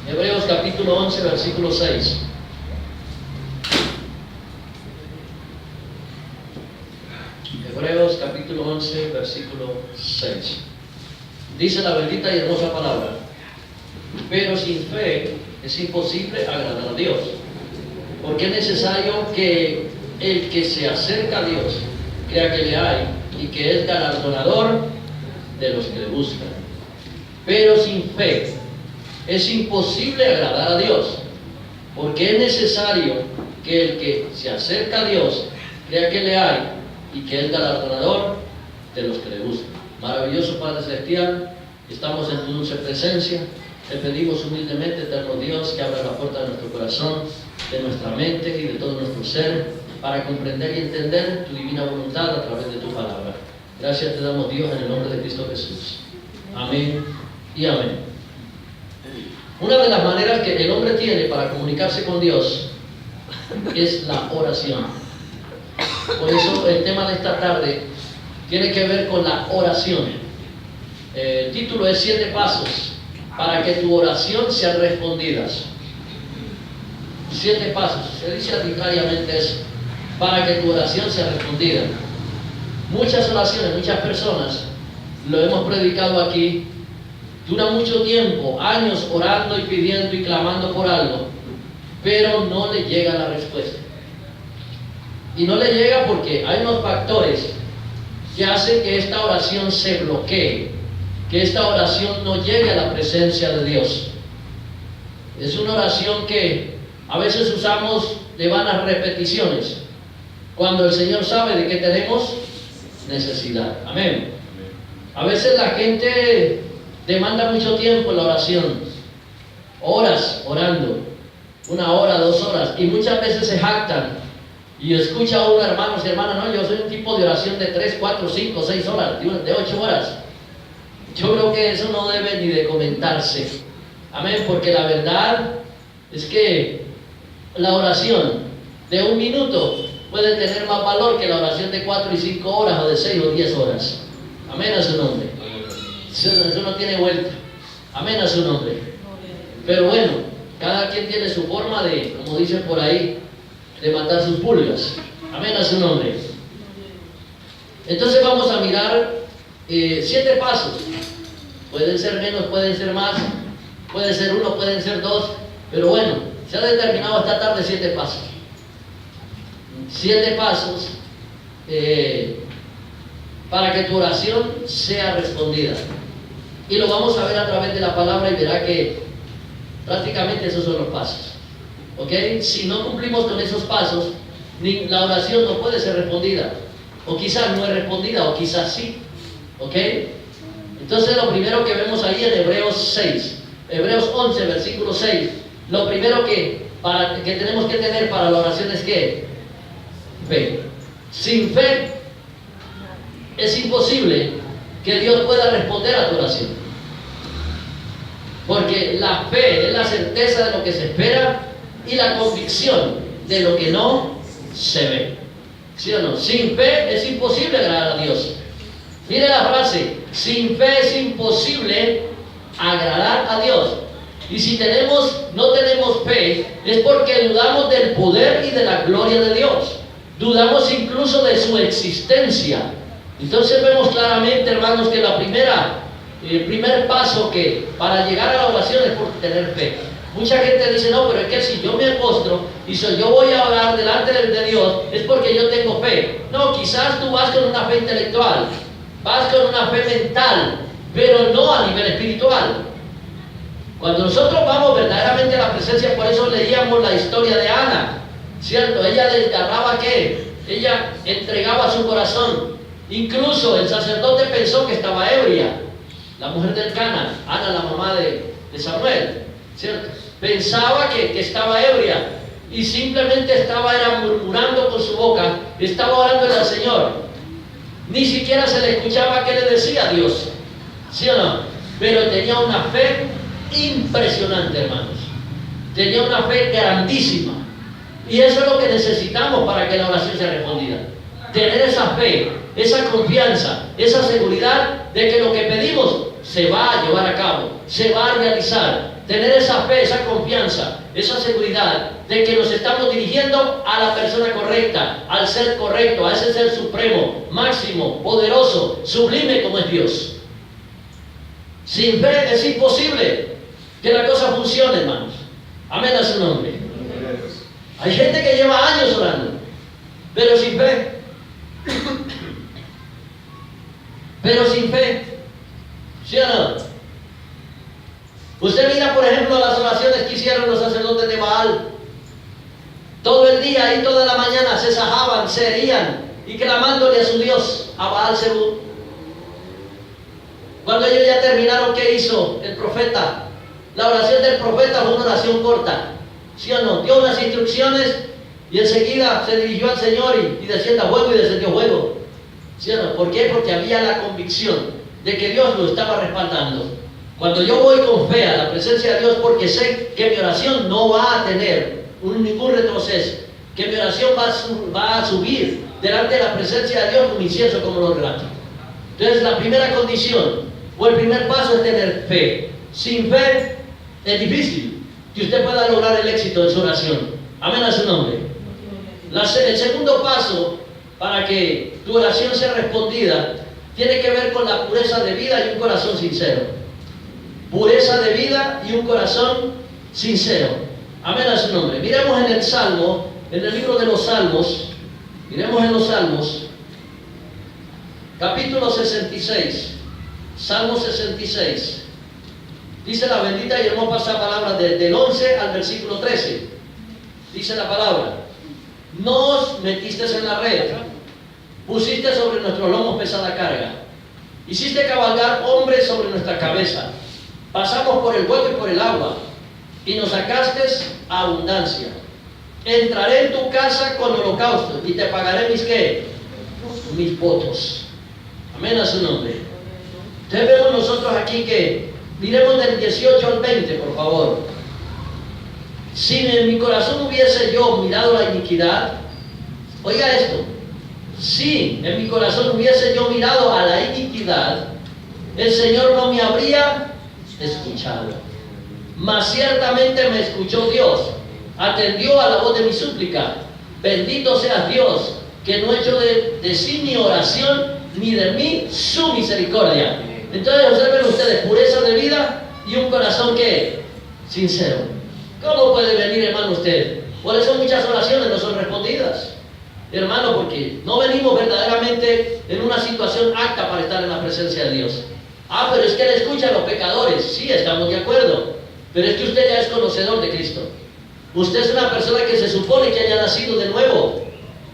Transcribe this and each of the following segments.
Hebreos capítulo 11, versículo 6. Hebreos capítulo 11, versículo 6. Dice la bendita y hermosa palabra: pero sin fe es imposible agradar a Dios, porque es necesario que el que se acerca a Dios crea que le hay y que es galardonador de los que le buscan. Pero sin fe es imposible agradar a Dios, porque es necesario que el que se acerca a Dios crea que le hay y que es galardonador de los que le buscan. Maravilloso Padre Celestial, estamos en tu dulce presencia. Te pedimos humildemente, eterno Dios, que abra la puerta de nuestro corazón, de nuestra mente y de todo nuestro ser, para comprender y entender tu divina voluntad a través de tu palabra. Gracias te damos, Dios, en el nombre de Cristo Jesús. Amén y amén. Una de las maneras que el hombre tiene para comunicarse con Dios es la oración. Por eso el tema de esta tarde tiene que ver con la oración. El título es 7 pasos para que tu oración sea respondida. 7 pasos, se dice arbitrariamente eso, para que tu oración sea respondida. Muchas oraciones, muchas personas, lo hemos predicado aquí, duran mucho tiempo, años orando y pidiendo y clamando por algo, pero no le llega la respuesta. Y no le llega porque hay unos factores que hacen que esta oración se bloquee, que esta oración no llegue a la presencia de Dios. Es una oración que a veces usamos de vanas repeticiones, cuando el Señor sabe de que tenemos necesidad. Amén. A veces la gente demanda mucho tiempo en la oración, horas orando, 1 hora, 2 horas, y muchas veces se jactan y escucha a uno, hermanos y hermanas, no, yo soy un tipo de oración de 3, 4, 5, 6 horas, de 8 horas. Yo creo que eso no debe ni de comentarse. Amén, porque la verdad es que la oración de 1 minuto puede tener más valor que la oración de 4 y 5 horas, o de 6 o 10 horas. Amén a su nombre. Eso no tiene vuelta. Amén a su nombre. Pero bueno, cada quien tiene su forma de, como dicen por ahí, de matar sus pulgas. Amén a su nombre. Entonces vamos a mirar 7 pasos. Pueden ser menos, pueden ser más, puede ser 1, pueden ser 2, pero bueno, se ha determinado esta tarde 7 pasos. 7 pasos para que tu oración sea respondida. Y lo vamos a ver a través de la palabra y verá que prácticamente esos son los pasos. ¿Ok? Si no cumplimos con esos pasos, la oración no puede ser respondida. O quizás no es respondida, o quizás sí. ¿Ok? Entonces lo primero que vemos ahí en Hebreos 11, versículo 6, lo primero que tenemos que tener para la oración es ¿qué? Fe. Sin fe es imposible que Dios pueda responder a tu oración. Porque la fe es la certeza de lo que se espera y la convicción de lo que no se ve. ¿Sí o no? Sin fe es imposible agradar a Dios. Mire la frase: sin fe es imposible agradar a Dios. Y si no tenemos fe, es porque dudamos del poder y de la gloria de Dios. Dudamos incluso de su existencia. Entonces vemos claramente, hermanos, que el primer paso que para llegar a la oración es por tener fe. Mucha gente dice, no, pero es que si yo me postro y si yo voy a orar delante de Dios, es porque yo tengo fe. No, quizás tú vas con una fe intelectual, vas con una fe mental, pero no a nivel espiritual. Cuando nosotros vamos verdaderamente a la presencia, por eso leíamos la historia de Ana, ¿cierto? Ella desgarraba ¿qué? Ella entregaba su corazón. Incluso el sacerdote pensó que estaba ebria. La mujer del Cana, Ana, la mamá de Samuel, ¿cierto? Pensaba que estaba ebria y simplemente era murmurando con su boca, estaba orando al Señor. Ni siquiera se le escuchaba qué le decía a Dios, ¿sí o no? Pero tenía una fe impresionante, hermanos. Tenía una fe grandísima. Y eso es lo que necesitamos para que la oración sea respondida. Tener esa fe, esa confianza, esa seguridad de que lo que pedimos se va a llevar a cabo, se va a realizar. Tener esa fe, esa confianza, esa seguridad de que nos estamos dirigiendo a la persona correcta, al ser correcto, a ese ser supremo, máximo, poderoso, sublime como es Dios. Sin fe es imposible que la cosa funcione, hermanos. Amén a su nombre. Hay gente que lleva años orando, pero sin fe. Pero sin fe. ¿Sí o no? Usted mira, por ejemplo, las oraciones que hicieron los sacerdotes de Baal. Todo el día y toda la mañana se sajaban, se herían y clamándole a su Dios, a Baal Zebú. Cuando ellos ya terminaron, ¿qué hizo el profeta? La oración del profeta fue una oración corta. ¿Sí o no? Dio unas instrucciones y enseguida se dirigió al Señor y descienda fuego y descendió fuego. ¿Sí o no? ¿Por qué? Porque había la convicción de que Dios lo estaba respaldando. Cuando yo voy con fe a la presencia de Dios, porque sé que mi oración no va a tener ningún retroceso, que mi oración va a subir delante de la presencia de Dios como incienso, como lo relato. Entonces la primera condición o el primer paso es tener fe. Sin fe es difícil que usted pueda lograr el éxito en su oración. Amén a su nombre. El segundo paso para que tu oración sea respondida tiene que ver con la pureza de vida y un corazón sincero. Pureza de vida y un corazón sincero. Amén a su nombre. Miremos en el Salmo, en el libro de los Salmos, miremos en los Salmos, capítulo 66, Salmo 66. Dice la bendita y hermosa palabra del 11 al versículo 13. Dice la palabra: nos metiste en la red, pusiste sobre nuestros lomos pesada carga, hiciste cabalgar hombres sobre nuestra cabeza. Pasamos por el fuego y por el agua, y nos sacaste a abundancia. Entraré en tu casa con holocausto, y te pagaré mis votos. Amén a su nombre. Entonces vemos nosotros aquí que, miremos del 18 al 20, por favor. Si en mi corazón hubiese yo mirado la iniquidad, oiga esto, si en mi corazón hubiese yo mirado a la iniquidad, el Señor no me habría escuchado. Mas ciertamente me escuchó Dios, atendió a la voz de mi súplica. Bendito seas Dios, que no echó de sí mi oración, ni de mí su misericordia. Entonces observen ustedes, pureza de vida y un corazón que sincero. ¿Cómo puede venir, hermano, usted? Por eso muchas oraciones no son respondidas, hermano, porque no venimos verdaderamente en una situación apta para estar en la presencia de Dios. Ah, pero es que Él escucha a los pecadores. Sí, estamos de acuerdo, pero es que usted ya es conocedor de Cristo. Usted es una persona que se supone que haya nacido de nuevo.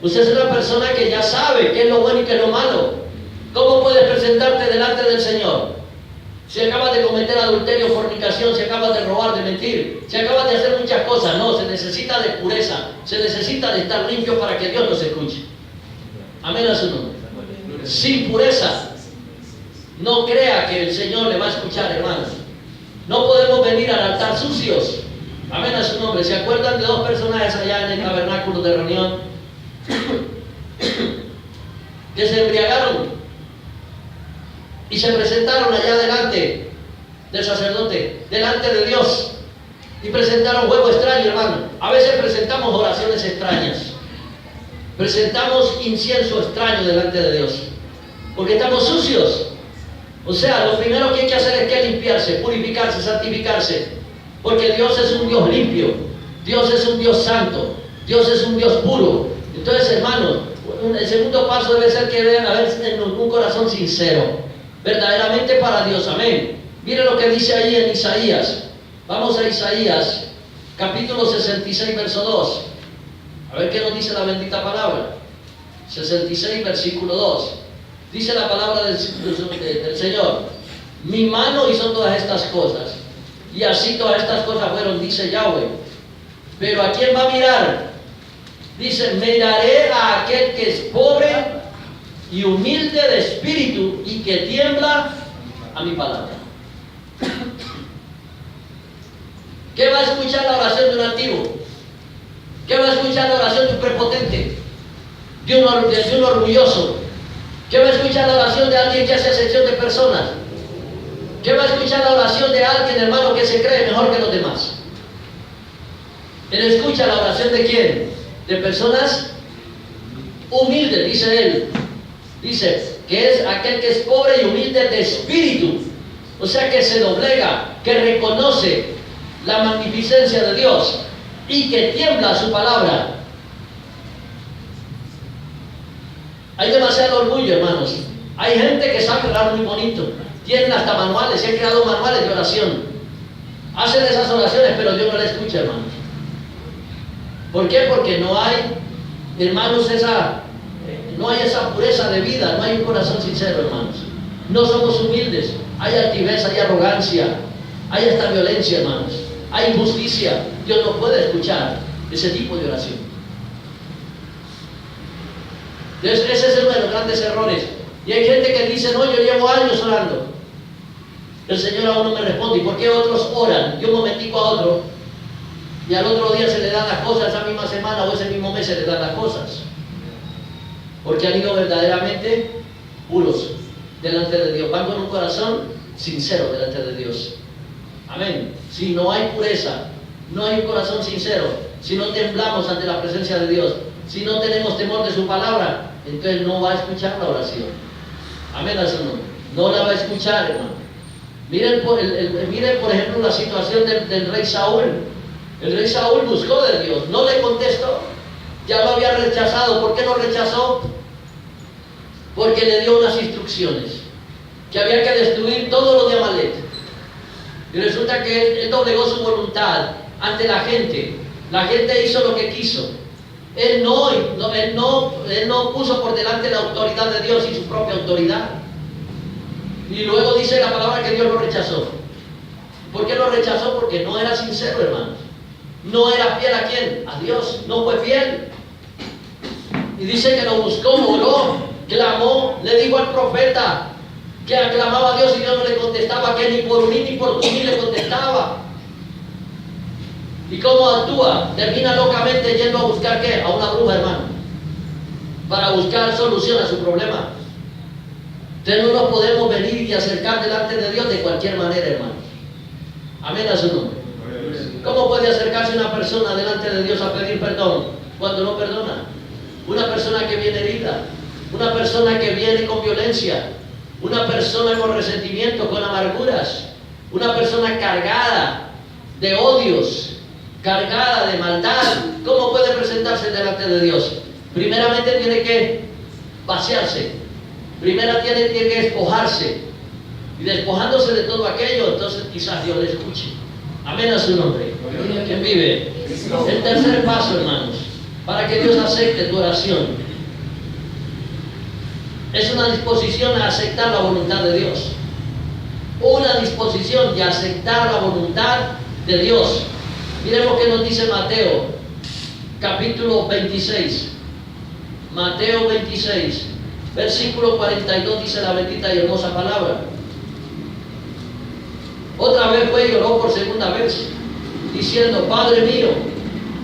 Usted es una persona que ya sabe qué es lo bueno y qué es lo malo. ¿Cómo puedes presentarte delante del Señor? Si acabas de cometer adulterio, fornicación, si acabas de robar, de mentir, si acabas de hacer muchas cosas. No, se necesita de pureza, se necesita de estar limpio para que Dios nos escuche. Amén a su nombre. Sin pureza, no crea que el Señor le va a escuchar, hermanos. No podemos venir al altar sucios. Amén a su nombre. ¿Se acuerdan de dos personajes allá en el tabernáculo de reunión que se embriagaron y se presentaron allá delante del sacerdote, delante de Dios, y presentaron fuego extraño, hermano? A veces presentamos oraciones extrañas, presentamos incienso extraño delante de Dios, porque estamos sucios. O sea, lo primero que hay que hacer es que limpiarse, purificarse, santificarse, porque Dios es un Dios limpio, Dios es un Dios santo, Dios es un Dios puro. Entonces, hermanos, el segundo paso debe ser que debe haber un corazón sincero, verdaderamente para Dios. Amén. Mire lo que dice ahí en Isaías. Vamos a Isaías, capítulo 66, verso 2. A ver qué nos dice la bendita palabra. 66, versículo 2. Dice la palabra del Señor: mi mano hizo todas estas cosas, y así todas estas cosas fueron, dice Yahweh. Pero ¿a quién va a mirar? Dice: miraré a aquel que es pobre y humilde de espíritu y que tiembla a mi palabra. ¿Qué va a escuchar la oración de un antiguo? ¿Qué va a escuchar la oración de un prepotente? De un orgulloso. ¿Qué va a escuchar la oración de alguien que hace excepción de personas? ¿Qué va a escuchar la oración de alguien, hermano, que se cree mejor que los demás? Él escucha la oración ¿de quién? De personas humildes, dice él. Dice que es aquel que es pobre y humilde de espíritu. O sea, que se doblega, que reconoce la magnificencia de Dios y que tiembla a su palabra. Hay demasiado orgullo, hermanos. Hay gente que sabe orar muy bonito. Tienen hasta manuales, se han creado manuales de oración. Hacen esas oraciones, pero Dios no la escucha, hermanos. ¿Por qué? Porque no hay, hermanos, no hay esa pureza de vida, no hay un corazón sincero, hermanos. No somos humildes. Hay altivez, hay arrogancia, hay hasta violencia, hermanos. Hay injusticia. Dios no puede escuchar ese tipo de oración. Entonces, ese es uno de los grandes errores. Y hay gente que dice, no, yo llevo años orando. El Señor aún no me responde. ¿Y por qué otros oran de un momentico a otro? Y al otro día se le dan las cosas, esa misma semana o ese mismo mes se le dan las cosas. Porque han ido verdaderamente puros delante de Dios. Van con un corazón sincero delante de Dios. Amén. Si no hay pureza, no hay un corazón sincero, si no temblamos ante la presencia de Dios, si no tenemos temor de su palabra, entonces no va a escuchar la oración. Amén a su nombre. No la va a escuchar, hermano. Miren, por ejemplo, la situación del rey Saúl. El rey Saúl buscó de Dios, no le contestó. Ya lo había rechazado. ¿Por qué lo rechazó? Porque le dio unas instrucciones, que había que destruir todo lo de Amalek. Y resulta que él doblegó su voluntad ante la gente. La gente hizo lo que quiso. Él no puso por delante la autoridad de Dios y su propia autoridad. Y luego dice la palabra que Dios lo rechazó. ¿Por qué lo rechazó? Porque no era sincero, hermanos. No era fiel a quién, a Dios. No fue fiel. Y dice que lo buscó, oró, clamó, le dijo al profeta que aclamaba a Dios y Dios no le contestaba, que ni por un ni por tu ni le contestaba. ¿Y cómo actúa? Termina locamente yendo a buscar ¿qué? A una bruja, hermano, para buscar solución a su problema. Entonces no nos podemos venir y acercar delante de Dios de cualquier manera, hermanos. Amén a su nombre. ¿Cómo puede acercarse una persona delante de Dios a pedir perdón cuando no perdona? Una persona que viene herida, una persona que viene con violencia, una persona con resentimiento, con amarguras, una persona cargada de odios, cargada de maldad. ¿Cómo puede presentarse delante de Dios? Primeramente tiene que vaciarse, primero tiene que despojarse, y despojándose de todo aquello, entonces quizás Dios le escuche. Amén a su nombre. ¿Quién vive? El tercer paso, hermanos, para que Dios acepte tu oración, es una disposición a aceptar la voluntad de Dios. Una disposición de aceptar la voluntad de Dios. Miremos qué nos dice Mateo, capítulo 26. Mateo 26, versículo 42, dice la bendita y hermosa palabra. Otra vez fue y oró por segunda vez, diciendo: Padre mío,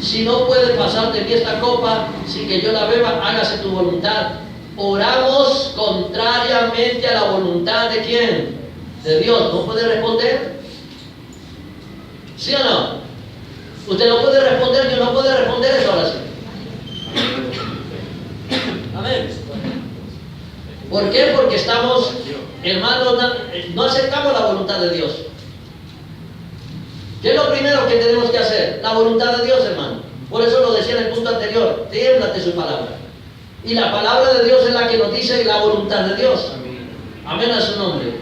si no puede pasar de mí esta copa sin que yo la beba, hágase tu voluntad. Oramos contrariamente a la voluntad de ¿quién? De Dios. ¿No puede responder? ¿Sí o no? Usted no puede responder, Dios no puede responder esa oración. Amén. ¿Por qué? Porque estamos, hermanos, no aceptamos la voluntad de Dios. ¿Qué es lo primero que tenemos que hacer? La voluntad de Dios, hermano. Por eso lo decía en el punto anterior: tiémblate su palabra. Y la palabra de Dios es la que nos dice la voluntad de Dios. Amén a su nombre.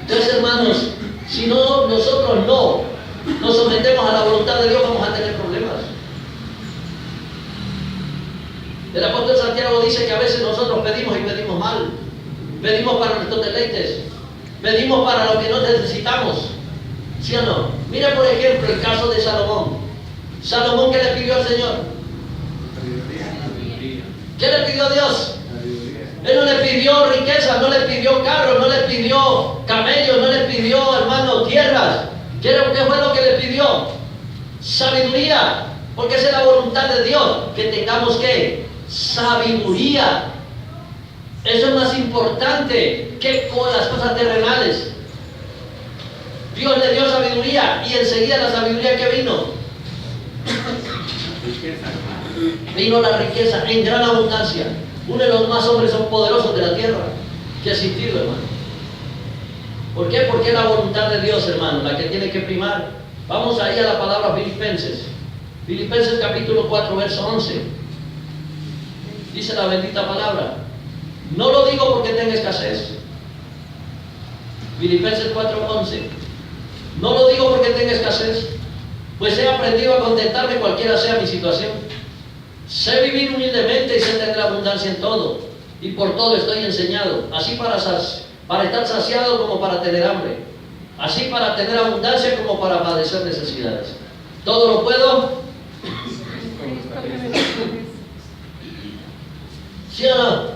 Entonces, hermanos, si no, nosotros no nos sometemos a la voluntad de Dios, vamos a tener problemas. El apóstol Santiago dice que a veces nosotros pedimos y pedimos mal. Pedimos para nuestros deleites, pedimos para lo que no necesitamos. ¿Sí o no? Mira, por ejemplo, el caso de Salomón. Salomón, ¿qué le pidió al Señor? ¿Qué le pidió a Dios? Él no le pidió riqueza, no le pidió carros, no le pidió camellos, no le pidió, hermano, tierras. ¿Qué fue lo que le pidió? Sabiduría, porque esa es la voluntad de Dios, que tengamos ¿qué? Sabiduría. Eso es más importante que con las cosas terrenales. Dios le dio sabiduría y enseguida la sabiduría que vino. Vino la riqueza en gran abundancia. Uno de los más hombres son poderosos de la tierra que ha existido, hermano. ¿Por qué? Porque es la voluntad de Dios, hermano, la que tiene que primar. Vamos ahí a la palabra Filipenses. Filipenses capítulo 4, verso 11. Dice la bendita palabra. No lo digo porque tenga escasez. Filipenses 4, 11. No lo digo porque tenga escasez, pues he aprendido a contentarme cualquiera sea mi situación. Sé vivir humildemente y sé tener abundancia en todo, y por todo estoy enseñado, así para estar saciado como para tener hambre, así para tener abundancia como para padecer necesidades. Todo lo puedo. ¿Sí o no?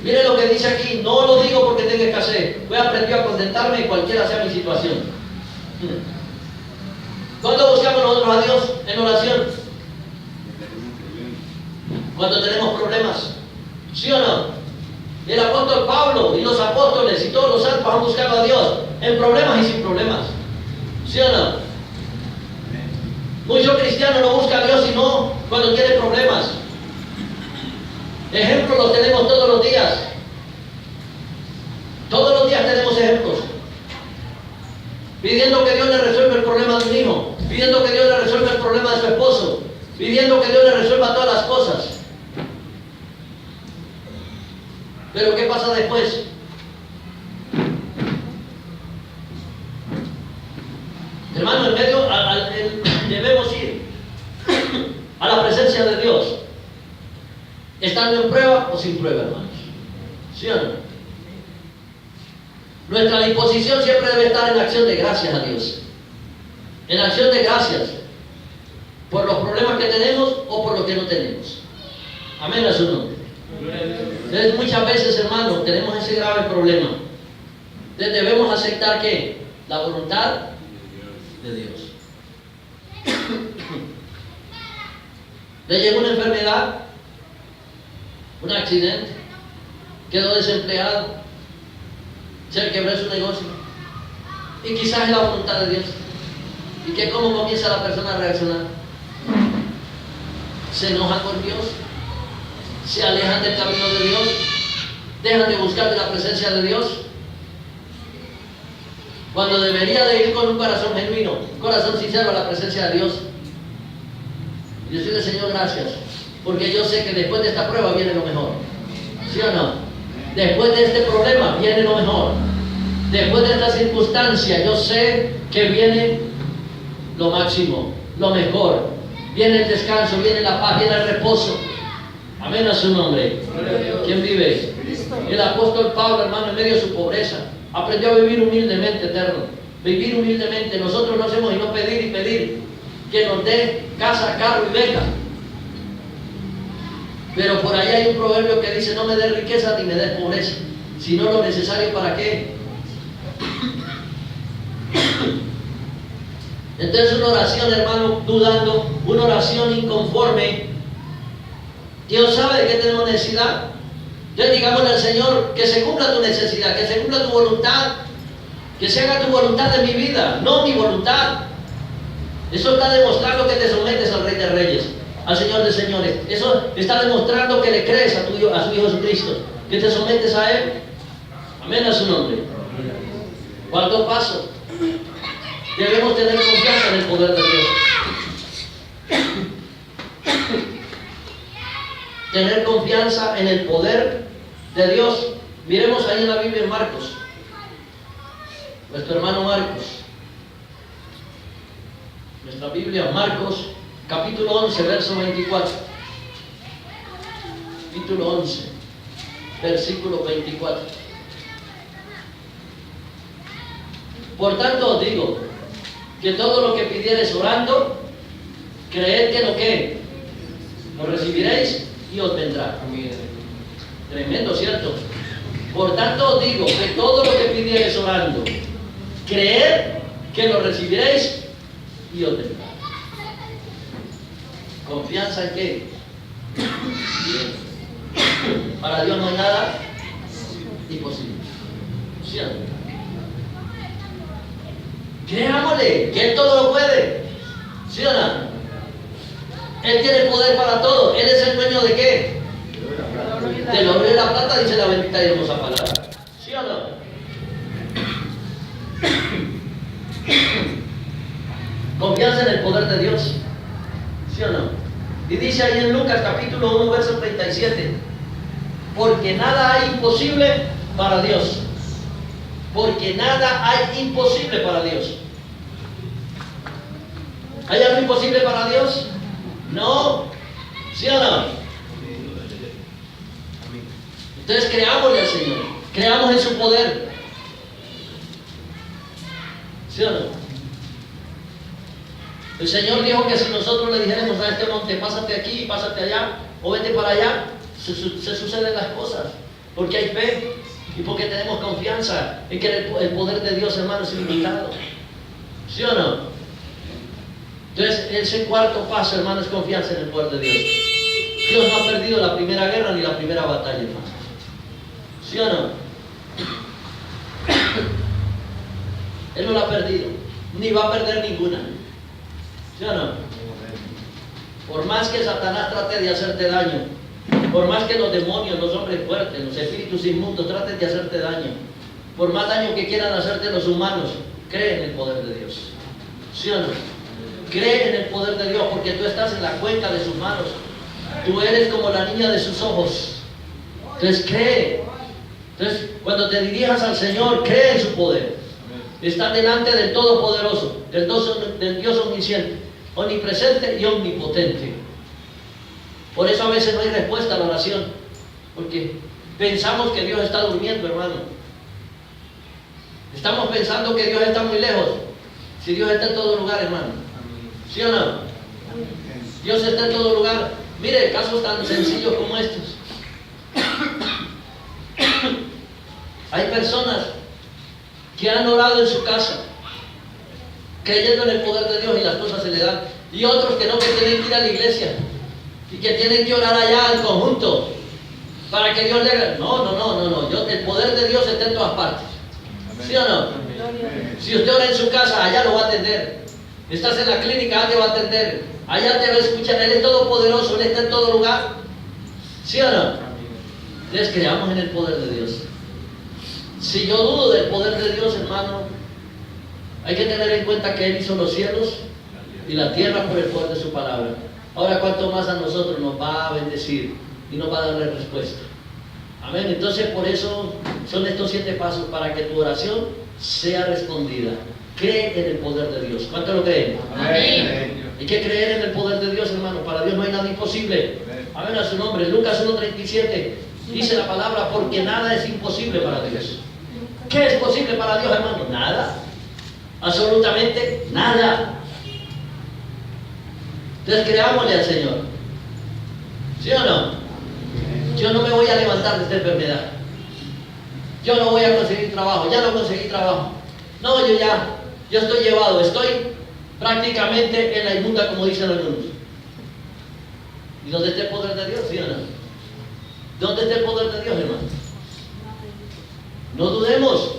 Mire lo que dice aquí, no lo digo porque tenga escasez, pues he aprendido a contentarme y cualquiera sea mi situación. ¿Cuándo buscamos nosotros a Dios en oración? Cuando tenemos problemas. ¿Sí o no? El apóstol Pablo y los apóstoles y todos los santos han buscado a Dios en problemas y sin problemas. ¿Sí o no? Muchos cristianos no buscan a Dios sino cuando tienen problemas. Ejemplos los tenemos todos los días. Todos los días tenemos ejemplos. Pidiendo que Dios le resuelva el problema de un hijo, pidiendo que Dios le resuelva el problema de su esposo, pidiendo que Dios le resuelva todas las cosas. Pero ¿qué pasa después? Hermano, en medio debemos ir a la presencia de Dios, estando en prueba o sin prueba, hermanos. ¿Sí o no? Nuestra disposición siempre debe estar en acción de gracias a Dios. En acción de gracias por los problemas que tenemos o por los que no tenemos. Amén a su nombre. Entonces muchas veces, hermanos, tenemos ese grave problema. Entonces debemos aceptar que la voluntad de Dios. Le llegó una enfermedad, un accidente, quedó desempleado, se quebró su negocio, y quizás es la voluntad de Dios. ¿Y que cómo comienza la persona a reaccionar? Se enoja con Dios, se alejan del camino de Dios, dejan de buscar de la presencia de Dios, cuando debería de ir con un corazón genuino, un corazón sincero a la presencia de Dios. Yo soy el Señor, gracias, porque yo sé que después de esta prueba viene lo mejor. ¿Sí o no? Después de este problema viene lo mejor. Después de esta circunstancia yo sé que viene lo máximo, lo mejor. Viene el descanso, viene la paz, viene el reposo. Amén a su nombre. ¿Quién vive? El apóstol Pablo, hermano, en medio de su pobreza, aprendió a vivir humildemente, eterno. Vivir humildemente. Nosotros no hacemos sino pedir y pedir que nos dé casa, carro y beca. Pero por ahí hay un proverbio que dice: no me des riqueza ni me des pobreza, sino lo necesario para qué. Entonces una oración, hermano, dudando, una oración inconforme. Dios sabe de qué tenemos necesidad. Entonces digámosle al Señor: que se cumpla tu necesidad, que se cumpla tu voluntad, que se haga tu voluntad en mi vida, no mi voluntad. Eso está demostrando que te sometes al Rey de Reyes, al Señor de Señores. Eso está demostrando que le crees a su Hijo Jesucristo, que te sometes a Él. Amén a su nombre. Cuarto paso: debemos tener confianza en el poder de Dios. Tener confianza en el poder de Dios. Miremos ahí en la Biblia, en Marcos, nuestro hermano Marcos. Nuestra Biblia, Marcos, capítulo 11, verso 24. Capítulo 11, versículo 24. Por tanto os digo, que todo lo que pidiereis orando, creed que lo recibiréis y os vendrá. Tremendo, ¿cierto? Por tanto os digo, que todo lo que pidiereis orando, creed que lo recibiréis y os vendrá. ¿Confianza en qué? Para Dios no hay nada imposible. ¿Cierto? Creámosle que Él todo lo puede. ¿Sí o no? Él tiene poder para todo. Él es el dueño de qué? Del oro y de la plata, dice la bendita y hermosa palabra. ¿Sí o no? Confianza en el poder de Dios. ¿Sí o no? Y dice ahí en Lucas capítulo 1, verso 37. Porque nada hay imposible para Dios. Porque nada hay imposible para Dios. ¿Hay algo imposible para Dios? No. ¿Sí o no? Entonces creámosle al Señor. Creamos en su poder. ¿Sí o no? El Señor dijo que si nosotros le dijéramos a este monte, pásate aquí, pásate allá, o vete para allá, se suceden las cosas. Porque hay fe y porque tenemos confianza en que el poder de Dios, hermano, es ilimitado. ¿Sí o no? Entonces, ese cuarto paso, hermano, es confianza en el poder de Dios. Dios no ha perdido la primera guerra ni la primera batalla, hermano. ¿Sí o no? Él no la ha perdido, ni va a perder ninguna. ¿Sí o no? Por más que Satanás trate de hacerte daño, por más que los demonios, los hombres fuertes, los espíritus inmundos traten de hacerte daño, por más daño que quieran hacerte los humanos, cree en el poder de Dios. ¿Sí o no? Cree en el poder de Dios, porque tú estás en la cuenca de sus manos. Tú eres como la niña de sus ojos. Entonces cree. Entonces, cuando te dirijas al Señor, cree en su poder. Está delante del Todopoderoso, del Dios omnisciente, omnipresente y omnipotente. Por eso a veces no hay respuesta a la oración, porque pensamos que Dios está durmiendo, hermano. Estamos pensando que Dios está muy lejos, si Dios está en todo lugar, hermano. ¿Sí o no? Dios está en todo lugar. Mire, casos tan sencillos como estos. Hay personas que han orado en su casa, creyendo en el poder de Dios y las cosas se le dan. Y otros que no, que tienen que ir a la iglesia y que tienen que orar allá en conjunto para que Dios le haga. No. El poder de Dios está en todas partes. ¿Sí o no? Si usted ora en su casa, allá lo va a atender. Estás en la clínica, allá te va a atender. Allá te va a escuchar. Él es todopoderoso, Él está en todo lugar. ¿Sí o no? Entonces creamos en el poder de Dios. Si yo dudo del poder de Dios, hermano, hay que tener en cuenta que Él hizo los cielos y la tierra por el poder de su palabra. Ahora, ¿cuánto más a nosotros nos va a bendecir y nos va a darle respuesta? Amén. Entonces, por eso son estos 7 pasos para que tu oración sea respondida. Cree en el poder de Dios. ¿Cuánto lo creen? Amén. Hay que creer en el poder de Dios, hermano. Para Dios no hay nada imposible. Amén, a su nombre. Lucas 1:37 dice la palabra, porque nada es imposible para Dios. ¿Qué es posible para Dios, hermano? Nada. Absolutamente nada. Entonces creámosle al Señor. ¿Sí o no? Yo no me voy a levantar de esta enfermedad. Yo no voy a conseguir trabajo. Ya no conseguí trabajo. No, yo estoy llevado. Estoy prácticamente en la inmunda, como dicen algunos. ¿Y dónde está el poder de Dios? ¿Sí o no? ¿Dónde está el poder de Dios, hermano? No dudemos,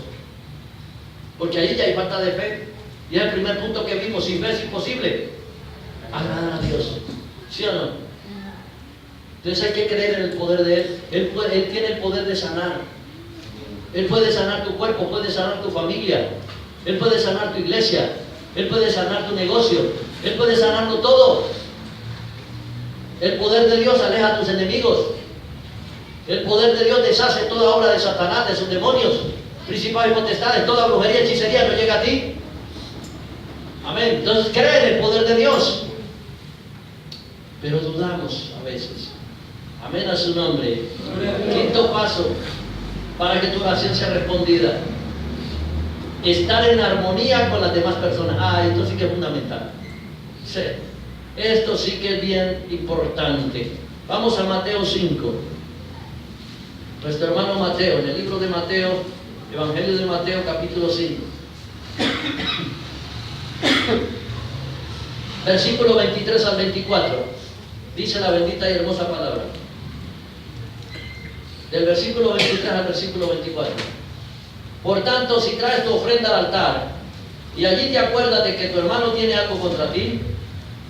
porque ahí ya hay falta de fe. Y es el primer punto que vimos: sin fe es imposible agradar a Dios. ¿Sí o no? Entonces hay que creer en el poder de Él. Él tiene el poder de sanar. Él puede sanar tu cuerpo, puede sanar tu familia, Él puede sanar tu iglesia, Él puede sanar tu negocio, Él puede sanarlo todo. El poder de Dios aleja a tus enemigos. El poder de Dios deshace toda obra de Satanás, de sus demonios, principados y potestades. Toda brujería y hechicería no llega a ti. Amén. Entonces cree en el poder de Dios. Pero dudamos a veces. Amén, a su nombre. Quinto paso para que tu oración sea respondida: estar en armonía con las demás personas. Esto sí que es fundamental. Sí. Esto sí que es bien importante. Vamos a Mateo 5. Nuestro hermano Mateo, en el libro de Mateo, Evangelio de Mateo, capítulo 5. Versículo 23 al 24. Dice la bendita y hermosa palabra. Del versículo 23 al versículo 24. Por tanto, si traes tu ofrenda al altar y allí te acuerdas de que tu hermano tiene algo contra ti,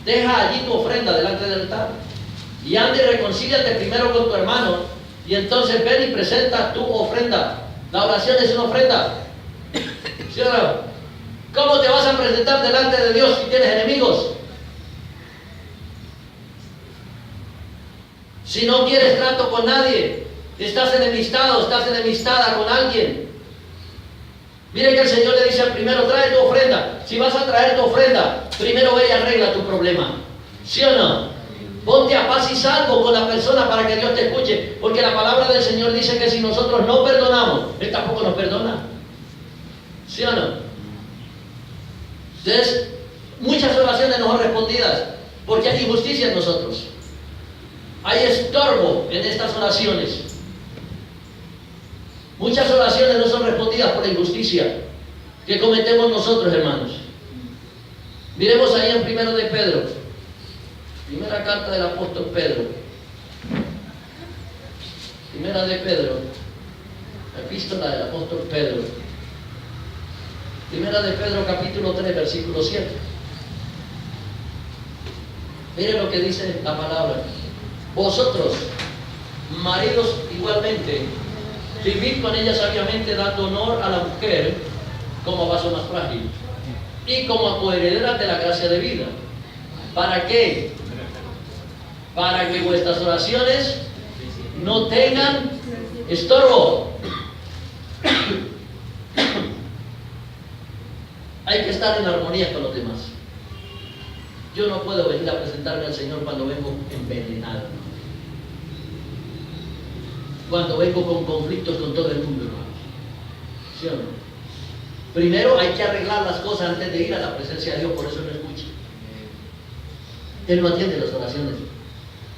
deja allí tu ofrenda delante del altar y anda y reconcíliate primero con tu hermano, y entonces ven y presenta tu ofrenda. La oración es una ofrenda, ¿sí o no? ¿Cómo te vas a presentar delante de Dios si tienes enemigos? Si no quieres trato con nadie, estás enemistado, estás enemistada con alguien. Mire que el Señor le dice primero trae tu ofrenda. Si vas a traer tu ofrenda, primero ve y arregla tu problema, ¿sí o no? Ponte a paz y salvo con la persona para que Dios te escuche, porque la palabra del Señor dice que si nosotros no perdonamos, Él tampoco nos perdona, ¿sí o no? Entonces, muchas oraciones no son respondidas porque hay injusticia en nosotros. Hay estorbo en estas oraciones. Muchas oraciones no son respondidas por la injusticia que cometemos nosotros, hermanos. Miremos ahí en Primero de Pedro, primera carta del apóstol Pedro. Primera de Pedro, epístola del apóstol Pedro. Primera de Pedro capítulo 3, versículo 7. Miren lo que dice la palabra. Vosotros, maridos, igualmente, vivid con ella sabiamente, dando honor a la mujer como a vaso más frágil y como a coheredera de la gracia de vida. ¿Para qué? Para que vuestras oraciones no tengan estorbo. Hay que estar en armonía con los demás. Yo no puedo venir a presentarme al Señor cuando vengo envenenado, cuando vengo con conflictos con todo el mundo, hermanos. ¿Sí o no? Primero hay que arreglar las cosas antes de ir a la presencia de Dios, por eso no escucha. Él no atiende las oraciones.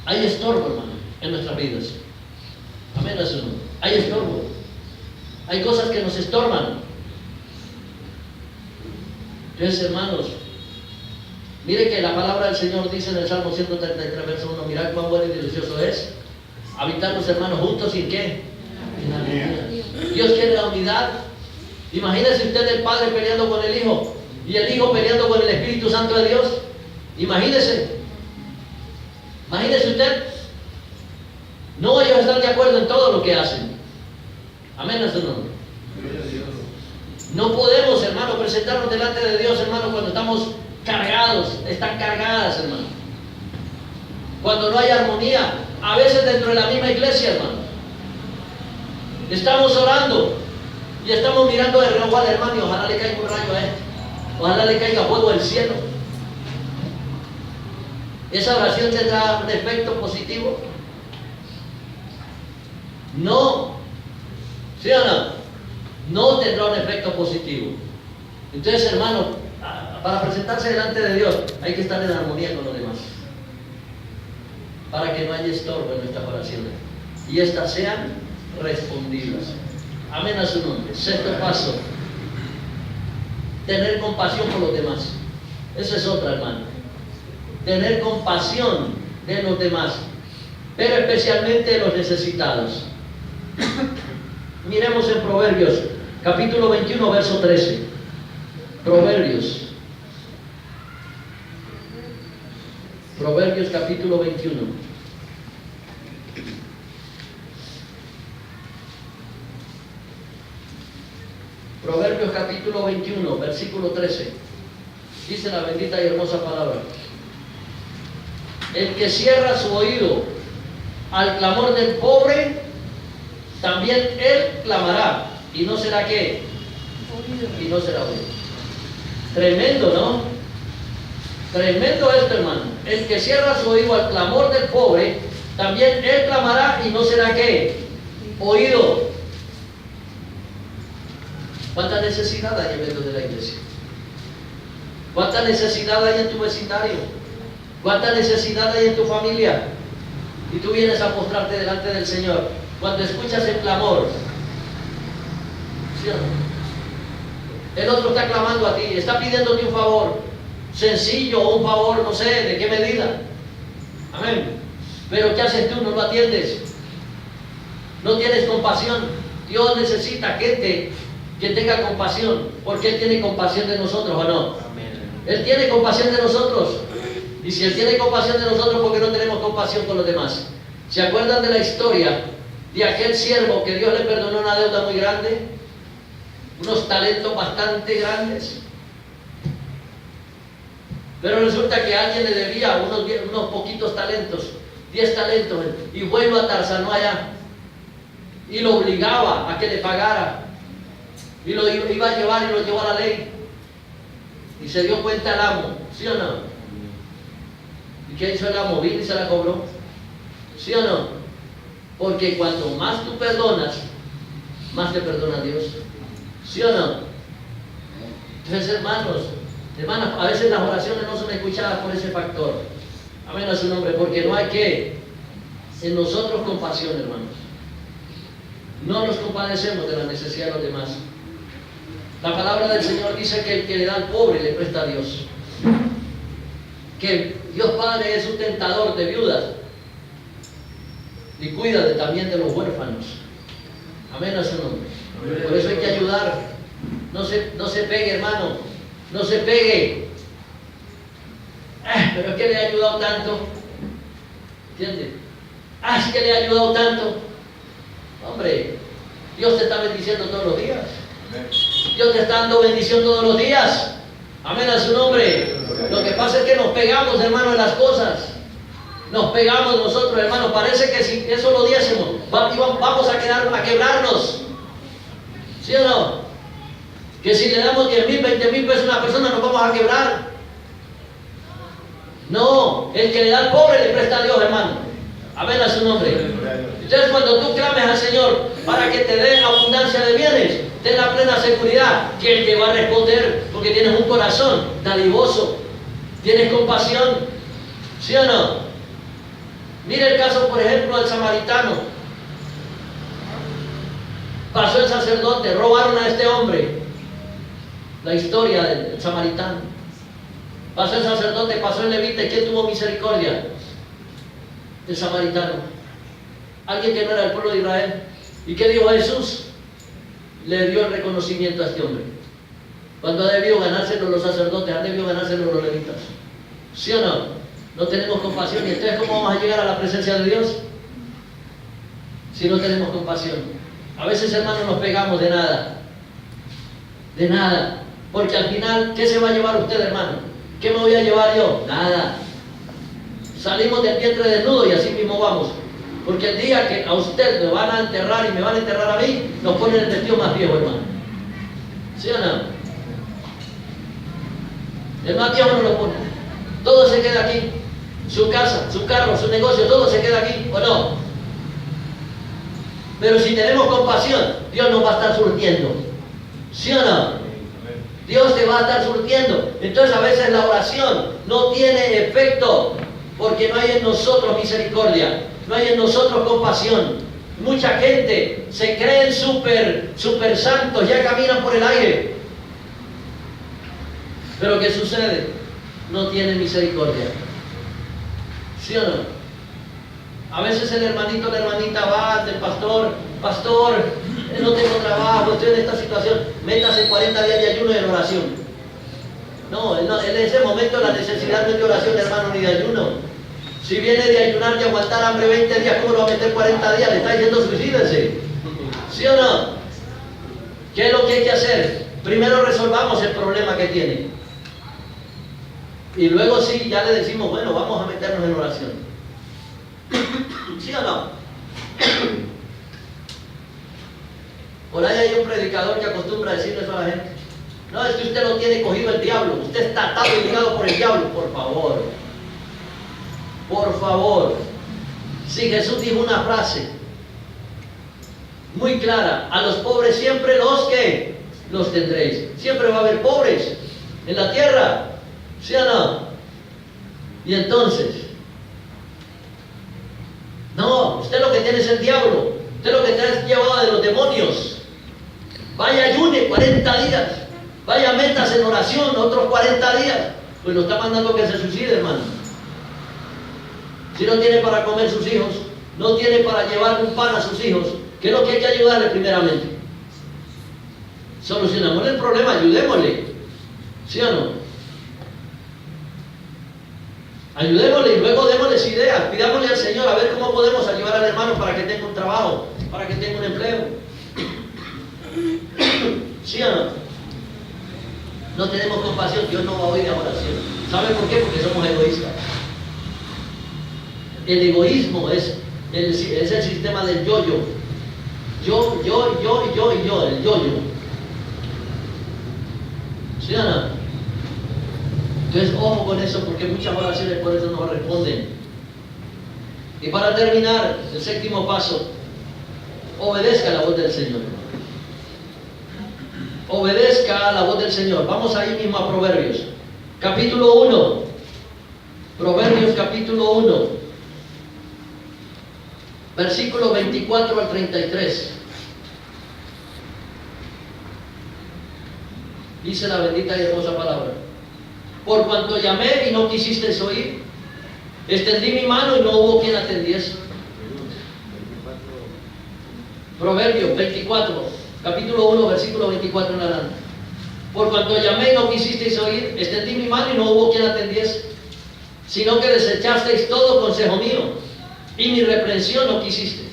Hay estorbo, hermano, en nuestras vidas. Amén, eso no. Hay estorbo. Hay cosas que nos estorban. Entonces, hermanos, mire que la palabra del Señor dice en el Salmo 133, verso 1, mirad cuán bueno y delicioso es habitar los hermanos juntos, ¿sin qué? En armonía. Dios quiere la unidad. Imagínese usted el Padre peleando con el Hijo y el Hijo peleando con el Espíritu Santo de Dios. Imagínese. Imagínese usted. No, ellos están de acuerdo en todo lo que hacen. Amén a su nombre. No podemos, hermano, presentarnos delante de Dios, hermano, cuando estamos cargados, están cargadas, hermano. Cuando no hay armonía, a veces dentro de la misma iglesia, hermano. Estamos orando y estamos mirando de reojo al hermano y ojalá le caiga un rayo a este. Ojalá le caiga fuego del cielo. ¿Esa oración tendrá un efecto positivo? No. ¿Sí o no? No tendrá un efecto positivo. Entonces, hermano, para presentarse delante de Dios hay que estar en armonía con los demás, para que no haya estorbo en nuestras oraciones y éstas sean respondidas. Amén a su nombre. Sexto paso, tener compasión por los demás. Eso es otra, hermano. Tener compasión de los demás, pero especialmente de los necesitados. Miremos en Proverbios capítulo 21, verso 13. Proverbios capítulo 21. Proverbios capítulo 21, versículo 13. Dice la bendita y hermosa palabra: el que cierra su oído al clamor del pobre, también él clamará, y no será ¿qué? Y no será oído. Tremendo, ¿no? Tremendo esto, hermano. El que cierra su oído al clamor del pobre, también él clamará, y no será ¿qué? Oído. ¿Cuánta necesidad hay en medio de la iglesia? ¿Cuánta necesidad hay en tu vecindario? ¿Cuánta necesidad hay en tu familia? Y tú vienes a postrarte delante del Señor cuando escuchas el clamor. ¿Sí o no? El otro está clamando a ti, está pidiéndote un favor sencillo o un favor, no sé de qué medida. Amén. Pero ¿qué haces tú? No lo atiendes. No tienes compasión. Dios necesita gente que tenga compasión, porque Él tiene compasión de nosotros, ¿o no? Él tiene compasión de nosotros. Y si Él tiene compasión de nosotros, ¿por qué no tenemos compasión con los demás? ¿Se acuerdan de la historia de aquel siervo que Dios le perdonó una deuda muy grande? Unos talentos bastante grandes. Pero resulta que alguien le debía unos poquitos talentos, 10 talentos, y fue a Tarzanó allá y lo obligaba a que le pagara, y lo iba a llevar y lo llevó a la ley, y se dio cuenta el amo, ¿sí o no? ¿Y qué hizo el amo? Vino y se la cobró, ¿sí o no? Porque cuanto más tú perdonas, más te perdona Dios, ¿sí o no? Entonces, hermanas, a veces las oraciones no son escuchadas por ese factor. Amén a su nombre, porque no hay que en nosotros compasión, hermanos. No nos compadecemos de la necesidad de los demás. La palabra del Señor dice que el que le da al pobre le presta a Dios. Que Dios Padre es un tentador de viudas y cuida también de los huérfanos. Amén a su nombre. Por eso hay que ayudar. No se pegue, hermano. No se pegue. Pero es que le ha ayudado tanto. ¿Entiende? Es que le ha ayudado tanto. Hombre, Dios te está bendiciendo todos los días. Dios te está dando bendición todos los días. Amén a su nombre. Lo que pasa es que nos pegamos, hermano, en las cosas. Nos pegamos nosotros, hermano. Parece que si eso lo diésemos, vamos a quebrarnos. ¿Sí o no? Que si le damos 10,000, 20,000 pesos a una persona, nos vamos a quebrar. No, el que le da al pobre le presta a Dios, hermano. Amén a su nombre. Entonces, cuando tú clames al Señor para que te dé abundancia de bienes, ten la plena seguridad que Él te va a responder, porque tienes un corazón dadivoso, tienes compasión. ¿Sí o no? Mire el caso, por ejemplo, del samaritano. Pasó el sacerdote, robaron a este hombre. La historia del samaritano. Pasó el sacerdote, pasó el levita, ¿y quién tuvo misericordia? El samaritano. Alguien que no era del pueblo de Israel. ¿Y qué dijo Jesús? Le dio el reconocimiento a este hombre. Cuando ha debido ganárselo los sacerdotes, han debido ganárselo los levitas. ¿Sí o no? No tenemos compasión. ¿Y entonces cómo vamos a llegar a la presencia de Dios? Si no tenemos compasión. A veces, hermanos, nos pegamos de nada. De nada. Porque al final, ¿qué se va a llevar usted, hermano? ¿Qué me voy a llevar yo? Nada. Salimos del vientre desnudo y así mismo vamos. Porque el día que a usted me van a enterrar y me van a enterrar a mí, nos ponen el vestido más viejo, hermano. ¿Sí o no? El más viejo no lo pone. Todo se queda aquí. Su casa, su carro, su negocio, todo se queda aquí, ¿o no? Pero si tenemos compasión, Dios nos va a estar surtiendo. ¿Sí o no? Dios te va a estar surtiendo. Entonces a veces la oración no tiene efecto porque no hay en nosotros misericordia, no hay en nosotros compasión. Mucha gente se creen super santos, ya caminan por el aire. Pero ¿qué sucede? No tienen misericordia. ¿Sí o no? A veces el hermanito o la hermanita va ante el pastor, no tengo trabajo, estoy en esta situación, métase 40 días de ayuno y en oración. No, en ese momento la necesidad no es de oración, hermano, ni de ayuno. Si viene de ayunar y aguantar hambre 20 días, ¿cómo lo va a meter 40 días? Le está diciendo suicídense. ¿Sí o no? ¿Qué es lo que hay que hacer? Primero resolvamos el problema que tiene. Y luego sí, ya le decimos, bueno, vamos a meternos en oración. ¿Sí o no? Por ahí hay un predicador que acostumbra a decirle eso a la gente. No, es que usted lo tiene cogido el diablo. Usted está atado y ligado por el diablo. Por favor. Por favor. Si Jesús dijo una frase muy clara. A los pobres siempre los tendréis. Siempre va a haber pobres en la tierra. ¿Sí o no? Y entonces, no, usted lo que tiene es el diablo. Usted lo que te ha llevado de los demonios. Vaya ayune 40 días. Vaya metas en oración otros 40 días. Pues lo está mandando que se suicide, hermano. Si no tiene para comer sus hijos, no tiene para llevar un pan a sus hijos, ¿qué es lo que hay que ayudarle primeramente? Solucionamos el problema, ayudémosle. ¿Sí o no? Ayudémosle y luego démosles ideas. Pidámosle al Señor a ver cómo podemos ayudar al hermano para que tenga un trabajo, para que tenga un empleo. ¿Sí o no? No tenemos compasión, Dios no va a oír la oración. ¿Sabe por qué? Porque somos egoístas. El egoísmo es el sistema del yo-yo. Yo, y yo, el yo-yo. ¿Sí o no? Entonces, ojo con eso, porque muchas oraciones por eso no responden. Y para terminar, el séptimo paso, obedezca la voz del Señor. Obedezca la voz del Señor. Vamos ahí mismo a Proverbios, capítulo 1. Proverbios, capítulo 1, versículo 24 al 33. Dice la bendita y hermosa palabra: por cuanto llamé y no quisisteis oír, extendí mi mano y no hubo quien atendiese. Proverbios 24, capítulo 1, versículo 24 en adelante. Por cuanto llamé y no quisisteis oír, extendí mi mano y no hubo quien atendiese, sino que desechasteis todo consejo mío, y mi reprensión no quisisteis.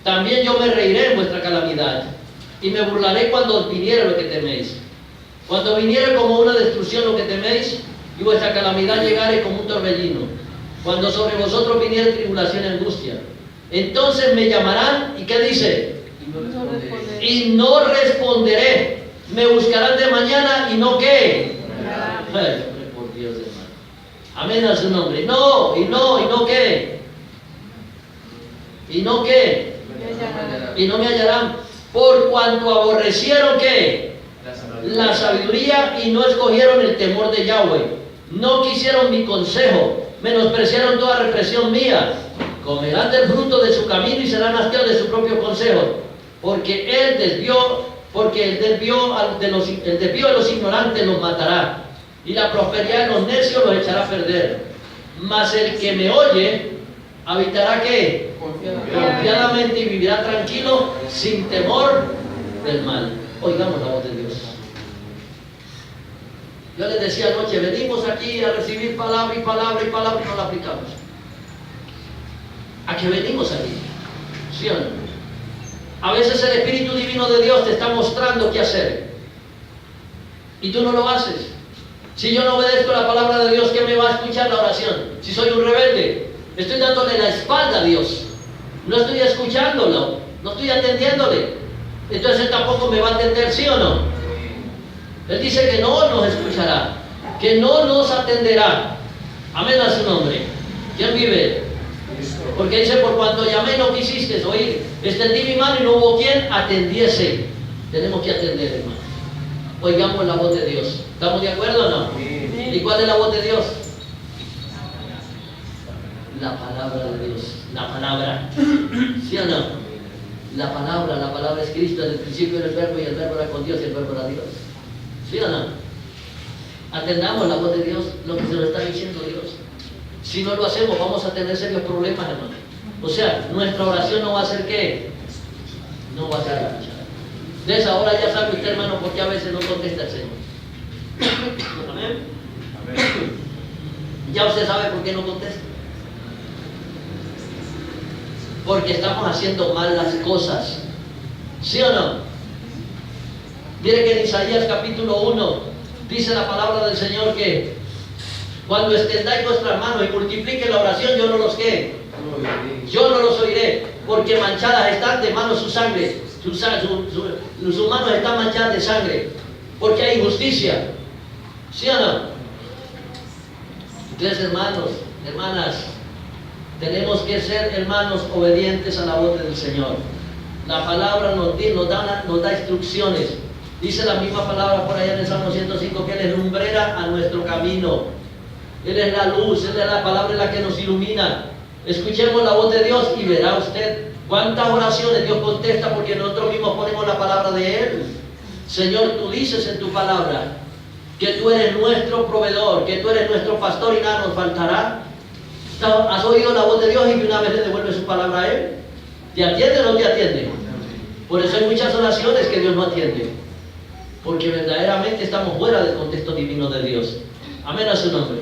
También yo me reiré en vuestra calamidad, y me burlaré cuando viniere lo que teméis. Cuando viniere como una destrucción lo que teméis, y vuestra calamidad llegare como un torbellino. Cuando sobre vosotros viniere tribulación y angustia, entonces me llamarán, ¿y qué dice? Y no responderé. Me buscarán de mañana y no qué. Ay, por Dios, hermano. Amén a su nombre. No qué. Y no qué. Y no me hallarán. Por cuanto aborrecieron qué. La sabiduría y no escogieron el temor de Yahweh. No quisieron mi consejo, menospreciaron toda represión mía. Comerán del fruto de su camino y serán hastiados de su propio consejo. Porque el desvío de los ignorantes los matará, y la prosperidad de los necios los echará a perder. Mas el que me oye habitará ¿qué? Confiadamente, y vivirá tranquilo, sin temor del mal. Oigamos la voz de Dios. Yo les decía anoche, venimos aquí a recibir palabra y palabra y palabra y no la aplicamos. ¿A qué venimos aquí? ¿Sí o no? A veces el Espíritu Divino de Dios te está mostrando qué hacer, y tú no lo haces. Si yo no obedezco la palabra de Dios, ¿qué me va a escuchar la oración? Si soy un rebelde, estoy dándole la espalda a Dios, no estoy escuchándolo, no estoy atendiéndole. Entonces Él tampoco me va a atender, ¿sí o no? Él dice que no nos escuchará, que no nos atenderá. Amén a su nombre. ¿Quién vive? Porque dice, por cuanto llamé no quisiste oír, extendí mi mano y no hubo quien atendiese. Tenemos que atender, hermano. Oigamos la voz de Dios. ¿Estamos de acuerdo o no? Sí. ¿Y cuál es la voz de Dios? La palabra de Dios. La palabra. ¿Sí o no? La palabra es Cristo. En el principio era el verbo, y el verbo era con Dios, y el verbo era Dios. ¿Sí o no? Atendamos la voz de Dios, lo que se nos está diciendo Dios. Si no lo hacemos, vamos a tener serios problemas, hermano. O sea, nuestra oración no va a ser ¿qué? No va a ser escuchada. De esa hora ya sabe usted, hermano, porque a veces no contesta el Señor. ¿Amén? Ya usted sabe por qué no contesta. Porque estamos haciendo mal las cosas. ¿Sí o no? Mire que en Isaías capítulo 1 dice la palabra del Señor que cuando extendáis vuestras manos y multipliquen la oración, yo no los ¿qué? Yo no los oiré, porque manchadas están de manos su sangre, sus manos están manchadas de sangre, porque hay injusticia. ¿Sí o no? Entonces, hermanos, hermanas, tenemos que ser hermanos obedientes a la voz del Señor. La palabra nos da instrucciones. Dice la misma palabra por allá en el Salmo 105 que Él es lumbrera a nuestro camino. Él es la luz, Él es la palabra en la que nos ilumina. Escuchemos la voz de Dios y verá usted cuántas oraciones Dios contesta, porque nosotros mismos ponemos la palabra de Él. Señor, tú dices en tu palabra que tú eres nuestro proveedor, que tú eres nuestro pastor y nada nos faltará. ¿Has oído la voz de Dios y una vez le devuelve su palabra a ¿Te atiende o no te atiende? Por eso hay muchas oraciones que Dios no atiende. porque verdaderamente estamos fuera del contexto divino de Dios. Amén a su nombre.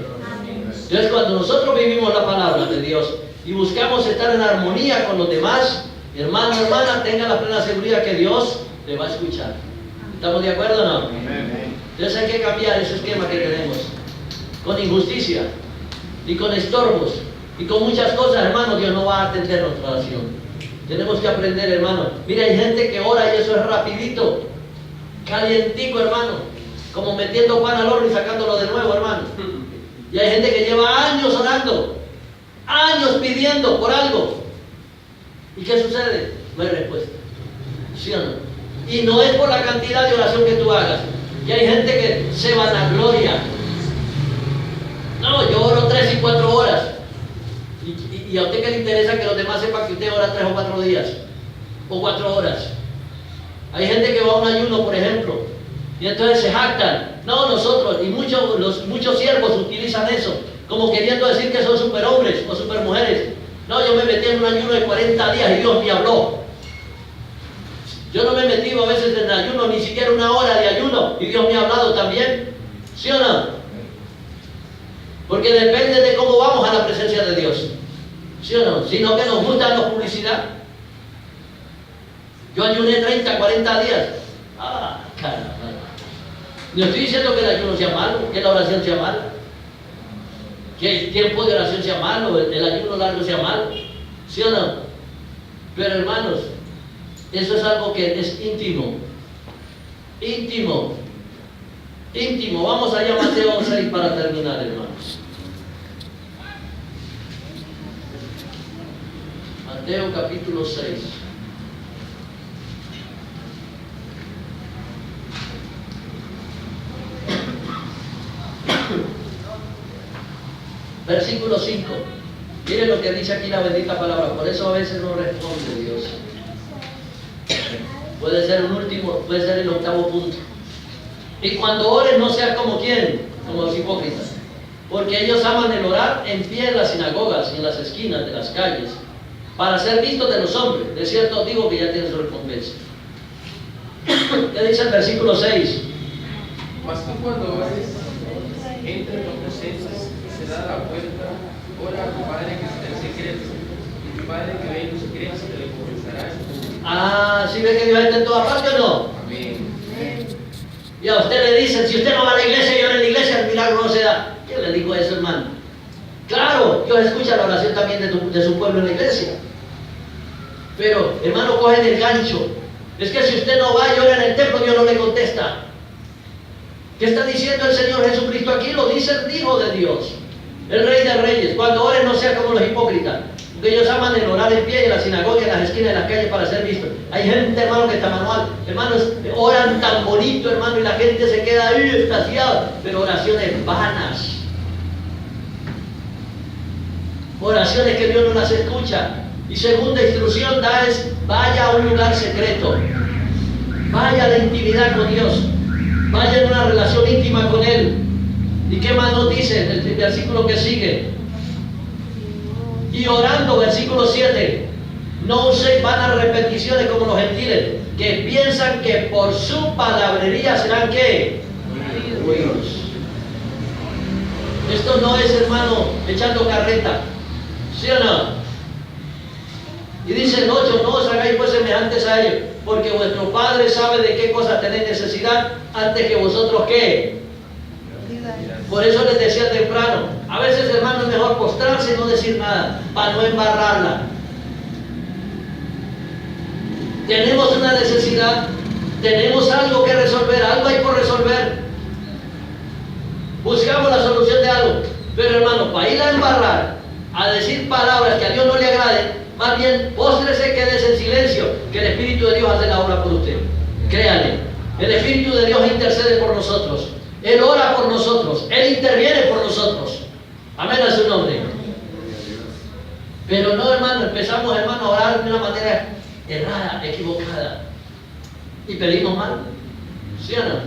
Entonces, cuando nosotros vivimos la palabra de Dios y buscamos estar en armonía con los demás, hermano, hermana, tenga la plena seguridad que Dios le va a escuchar. ¿Estamos de acuerdo o no? Entonces hay que cambiar ese esquema que tenemos, con injusticia y con estorbos y con muchas cosas, hermano. Dios no va a atender nuestra oración. Tenemos que aprender, hermano. Mira, hay gente que ora y eso es rapidito, calientico, hermano, como metiendo pan al horno y sacándolo de nuevo, hermano. Y hay gente que lleva años orando, años pidiendo por algo. ¿Y qué sucede? No hay respuesta. ¿Sí o no? Y no es por la cantidad de oración que tú hagas. Y hay gente que se vanagloria. No, yo oro 3 y 4 horas. Y a usted que le interesa que los demás sepan que usted ora 3 o 4 días. O 4 horas. Hay gente que va a un ayuno, por ejemplo. Y entonces se jactan. No, nosotros, y muchos siervos utilizan eso, como queriendo decir que son superhombres o supermujeres. No, yo me metí en un ayuno de 40 días y Dios me habló. Yo no me he metido a veces en ayuno, ni siquiera 1 hora de ayuno, y Dios me ha hablado también. ¿Sí o no? Porque depende de cómo vamos a la presencia de Dios. ¿Sí o no? Sino que nos gusta la publicidad. Yo ayuné 30, 40 días. Ah, caramba. No estoy diciendo que el ayuno sea malo, que la oración sea mala, que el tiempo de oración sea malo, el ayuno largo sea malo. ¿Sí o no? Pero hermanos, eso es algo que es íntimo. Íntimo. Íntimo. Vamos allá a Mateo 6 para terminar, hermanos. Mateo capítulo 6. Versículo 5. Miren lo que dice aquí la bendita palabra. Por eso a veces no responde Dios. Puede ser un último, puede ser el 8º punto. Y cuando ores no seas como quien, como los hipócritas, porque ellos aman el orar en pie en las sinagogas y en las esquinas de las calles, para ser vistos de los hombres. De cierto digo que ya tienen su recompensa. ¿Qué dice el versículo 6? Mas tú cuando ores, entra en tu presencia, será la puerta, ora a tu Padre que está en secreto, y tu Padre que ve en los secretos te recompensará en público. Ah, ¿sí ve que Dios está en toda parte o no? Amén. Y a usted le dicen, si usted no va a la iglesia y ora en la iglesia, el milagro no se da. ¿Quién le dijo eso, hermano? Claro, Dios escucha la oración también de su pueblo en la iglesia. Pero, hermano, cogen el gancho. Es que si usted no va y ora en el templo, Dios no le contesta. ¿Qué está diciendo el Señor Jesucristo aquí? Lo dice el Hijo de Dios, el Rey de Reyes. Cuando ores no sea como los hipócritas, porque ellos aman el orar en pie en la sinagoga, en las esquinas de las calles para ser vistos. Hay gente, hermano, que está manual. Hermanos, oran tan bonito, hermano, y la gente se queda ahí extasiada, pero oraciones vanas. Oraciones que Dios no las escucha. Y segunda instrucción da es, vaya a un lugar secreto. Vaya a la intimidad con Dios. Vaya en una relación íntima con Él. ¿Y qué más nos dice el versículo que sigue? Y orando, versículo 7, no uséis vanas repeticiones como los gentiles, que piensan que por su palabrería serán ¿qué? Oídos. Esto no es, hermano, echando carreta. ¿Sí o no? Y dice el 8, no os hagáis pues semejantes a ellos, porque vuestro Padre sabe de qué cosas tenéis necesidad antes que vosotros ¿qué? Por eso les decía temprano, a veces, hermano, es mejor postrarse y no decir nada, para no embarrarla. Tenemos una necesidad, tenemos algo que resolver, algo hay por resolver. Buscamos la solución de algo, pero hermano, para ir a embarrar, a decir palabras que a Dios no le agraden, más bien, póstrese, quédese en silencio, que el Espíritu de Dios hace la obra por usted. Créale, el Espíritu de Dios intercede por nosotros. Él ora por nosotros, Él interviene por nosotros. Amén a su nombre. Pero no, hermano, empezamos, hermano, a orar de una manera errada, equivocada. Y pedimos mal. ¿Sí o no?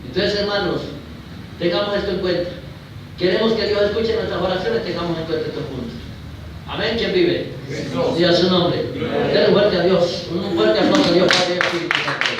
Entonces, hermanos, tengamos esto en cuenta. Queremos que Dios escuche nuestras oraciones, tengamos en cuenta estos puntos. Amén. ¿Quién vive? Dios a su nombre. Denle fuerte a Dios. Un fuerte aplauso a Dios, Padre y Espíritu Santo.